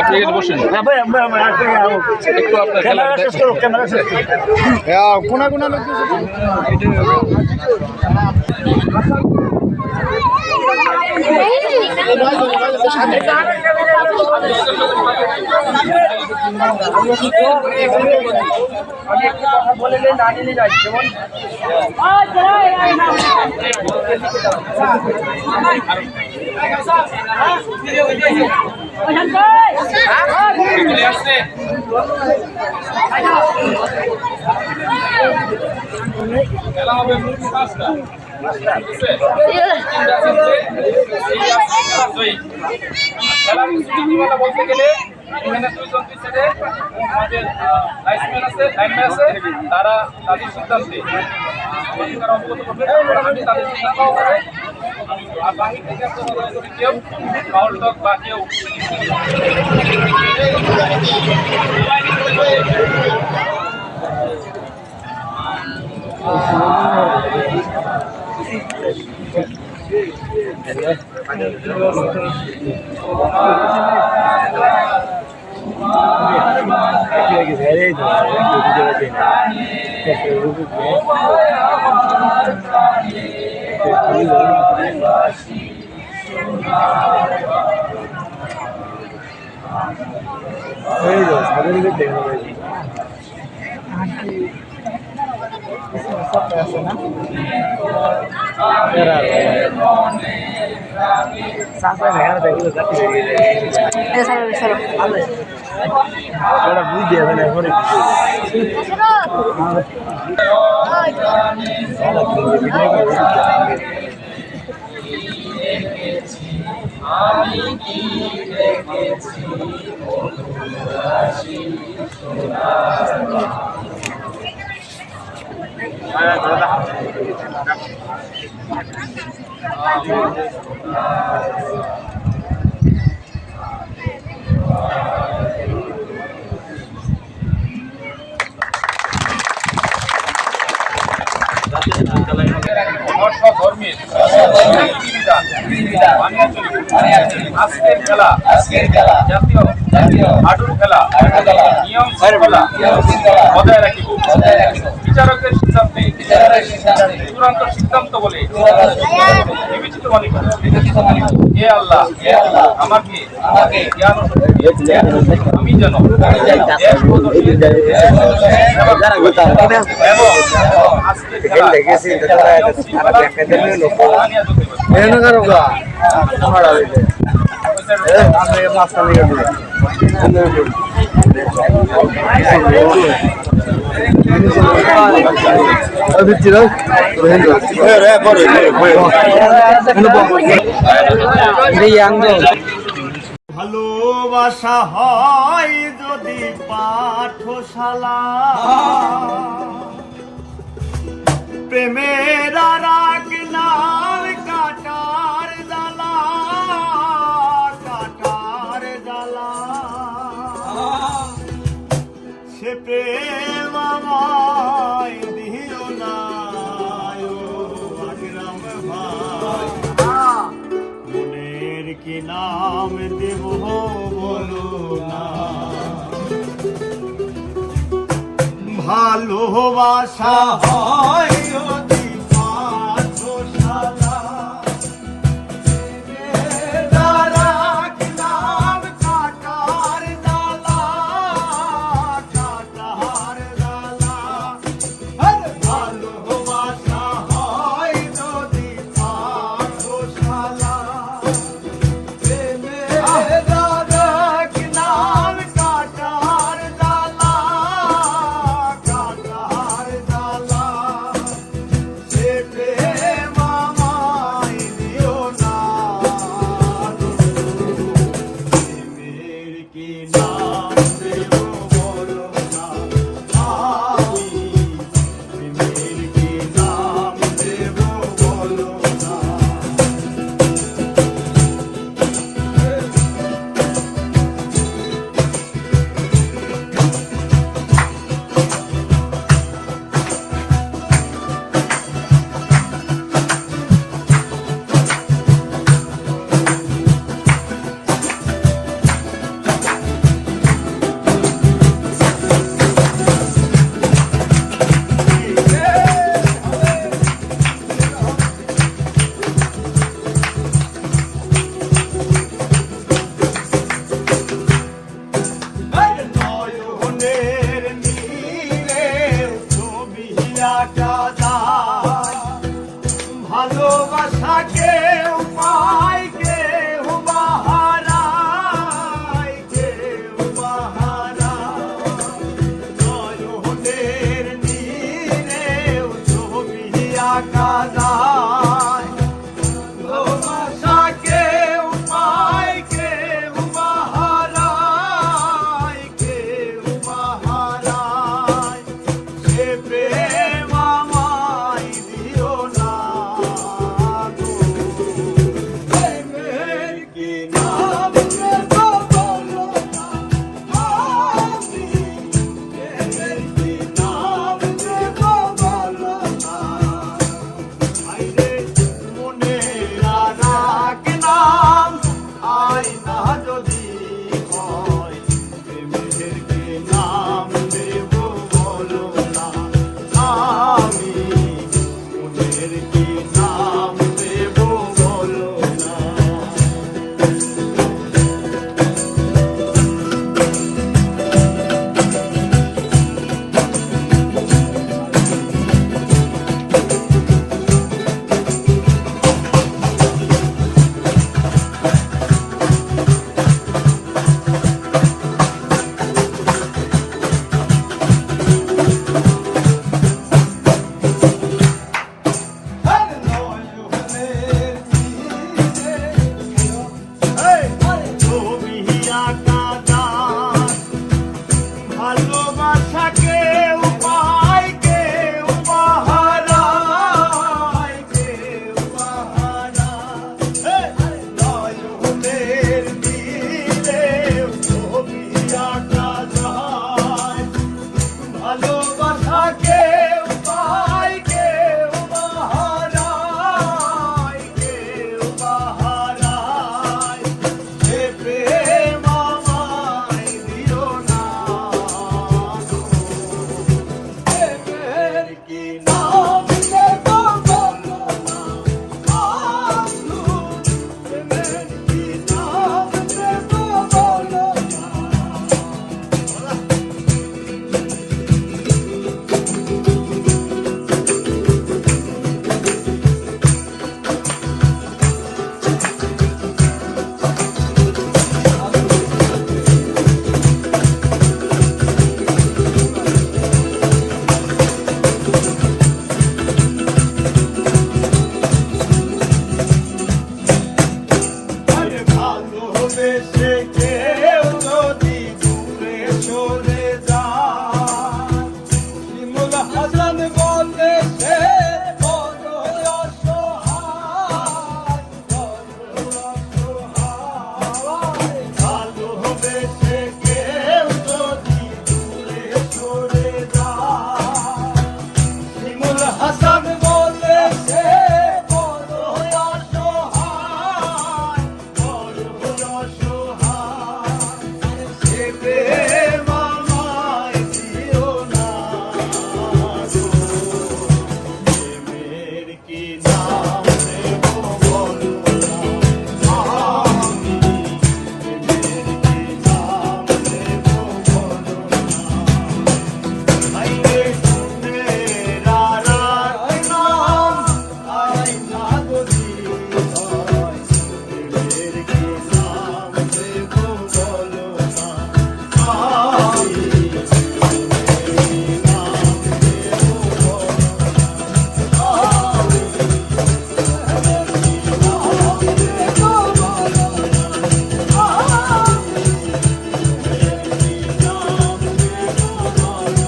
আপনি এখানে বসেন একটু আপনার কোনা কোনা লোক বলে না নিলে যাই যেমন খেলা হবে পাঁচটা বলতে গেলে এখানে দুইজন দুই সাইডে আমাদের লাইসম্যান আছে লাইনম্যান আছে তারা তাদের সিদ্ধান্তে তারা অবগত করবে আমি তাদের সিদ্ধান্ত হবে আর বাকি থেকে কেউ ফাউল টক বা কেউ আজকের খেলা জাতীয় হাডুর খেলা নিয়ম শৃঙ্খলা বজায় রাখিব বিচারকের সিদ্ধান্তে চূড়ান্ত সিদ্ধান্ত বলে বিবেচিত মানিব। হে আল্লাহ আমাকে জ্ঞান আমি যেন ভালোবাসা হয় যদি পাঠশালা প্রেমের রাগ নাল কাটার জ্বালা সে প্রেম আমায় দিও না আগ্রাম ভাই মনের কি নাম দেব বলো না ভালোবাসা হয় যদি পাঠশালা বিয়াটা যায় ভালোবাসা কেউ পায় কেউ বাহারায় কেউ বাহারায় নয়নের নীরেও ছবি আঁকা যায় ভালোবাসা কেউ পায় কেউ বাহারায় কেউ বাহারায় সে প্রেম আমায় দিও না গো প্রেমের কি নাম দেব বলো না আমি প্রেমের কি নাম দেব বলো না আইরে মনের রাগ নাম আয়না যদি হয় প্রেমের কি নাম দেব বলো না আমি মনের কি নাম দেব বলো না ছবি আঁকা যায় ভালোবাসা কেউ পায় কেউ বাহারায় কেউ বাহারায় নয়নের নীরেও ছবি আঁকা যায় ভালোবাসা কেউ পায় কেউ বাহারায় কেউ বাহারায় সে প্রেম আমায় দিও না গো প্রেমের কি নাম দেব বলো না আলু প্রেমের কি নাম দেব বলো না আরে ভালোবেসে কেউ যদি দূরে সরে যায় শিমুল হাসান বলে সে বড় অসহায় বড় অসহায় ভালোবেসে কেউ যদি দূরে সরে যায় শিমুল হাসান বলে সে বড় অসহায় বড় অসহায় সে প্রেম আমায় দিও না গো প্রেমের কি নাম দেব বলো না আমি প্রেমের কি নাম দেব বলো না আইরে মেরা রাগ নাম আয়না যদি হয় প্রেমের কি নাম দেব বলো না আমি প্রেমের কি নাম দেব বলো না আমি প্রেমের কি নাম দেব বলো না আমি প্রেমের কি নাম দেব বলো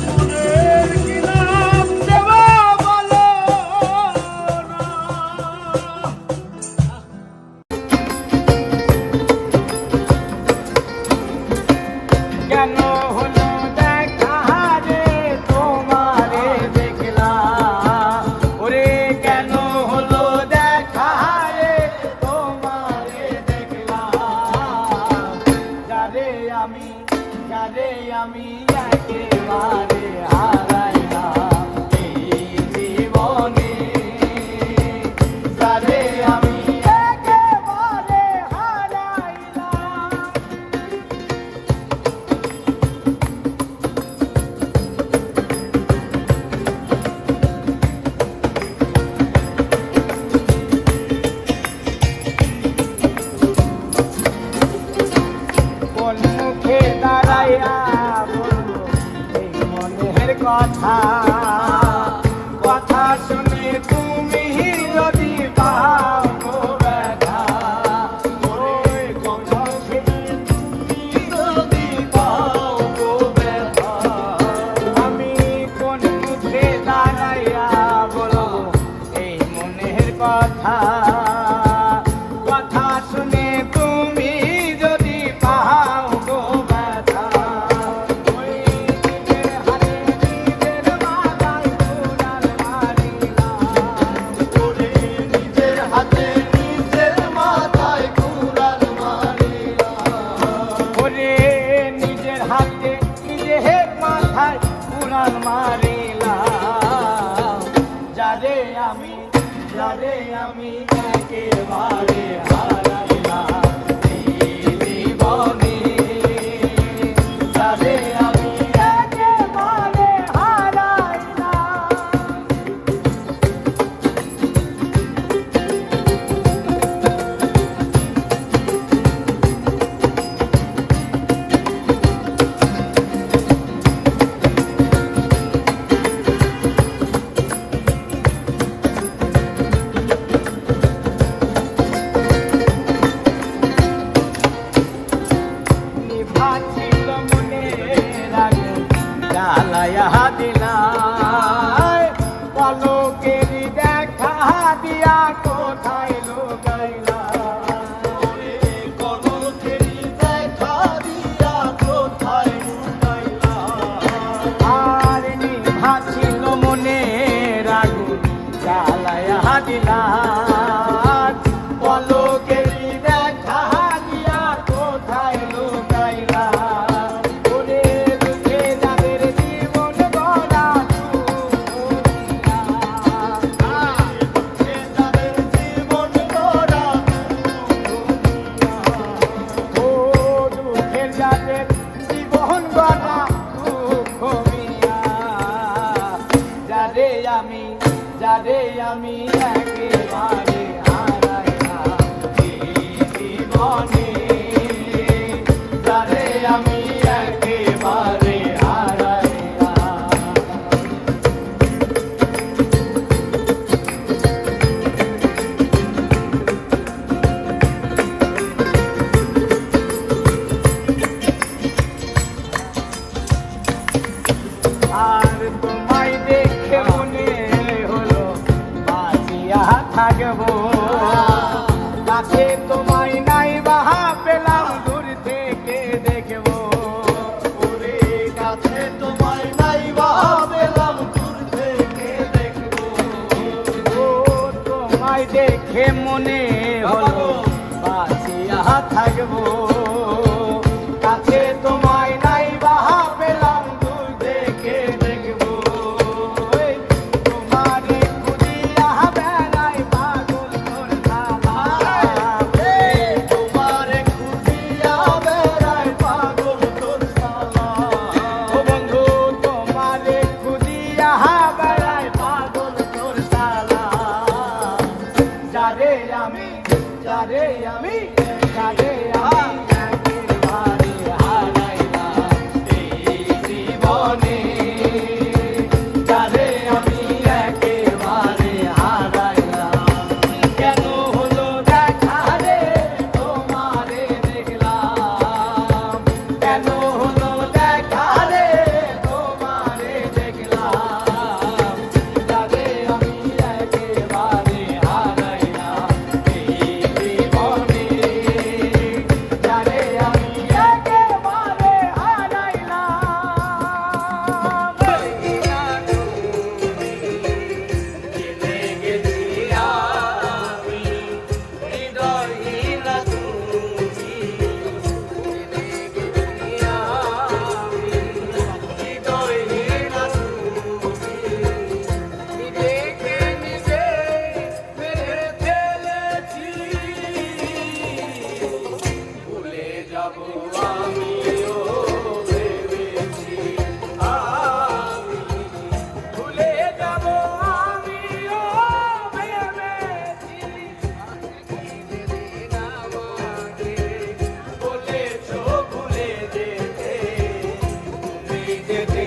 মনের কি নাম দেব বলো না কেন হলো দেখা রে তোমারে দেখলাম ওরে কেন হলো দেখা রে তোমারে দেখলাম যারে আমি একেবারে হারাইলাম এই জীবনে যারে আমি একেবারে হারাইলাম প্রাণ মারিলাম, যারে আমি একেবারে হারাইলাম এই জীবনে, যারে আমি একেবারে হারাইলাম। নিভাছিল মনের আগুন জ্বালাইয়া দিলাই, পলকের দেখা দিয়া কোথায় লুকাইলা, পলকের দেখা দিয়া কোথায় লুকাইলা। আর নিভাছিল মনের আগুন জ্বালাইয়া দিলাই, পলকের দেখা দিয়া কোথায় লুকাইলা। ওরে দুঃখে যাদের জীবন গড়া দুঃখে যাদের জীবন গড়া, ও দুঃখে যাদের জীবন গড়া দুঃখ মিয়া, যারে আমি একেবারে হারাইলাম এই জীবনে, যারে আমি একেবারে হারাইলাম। আর তোমায় দেখে মনে হলো বাঁচিয়া থাকবো, কাছে তোমায় নাই বাহা পেলাম দূর থেকে দেখবো, ওরে কাছে তোমায় নাই বাহা পেলাম দূর থেকে দেখবো। ও তোমায় দেখে মনে হলো বাঁচিয়া থাকবো, কাছে তোমায় নাই বাহা পেলাম দূর থেকে দেখবো। তোমারে খুঁজিয়া বেড়াই পাগল তোর সালাম, তোমারে খুঁজিয়া বেড়াই পাগল তোর সালাম। ও বন্ধু তোমারে খুঁজিয়া বেড়াই পাগল তোর সালাম, যারে আমি একেবারে হারাইলাম এই জীবনে, যারে আমি একেবারে হারাইলাম। কেন হলো দেখা রে তোমারে দেখলাম, কেন হলো দেখা রে তোমারে দেখলাম, যারে আমি একেবারে হারাইলাম এই জীবনে, যারে আমি একেবারে হারাইলাম। কেঁদে গেছি আমি হৃদয়হীনা তুমি, কেঁদে গেছি আমি হৃদয়হীনা তুমি, দেখে নিজে মেরে ফেলেছি, ভুলে যাব আমিও ভেবেছি, আমি ভুলে যাব আমিও ভেবেছি। যেদিন আমাকে বলেছো ভুলে যেতে, তুমি যেতে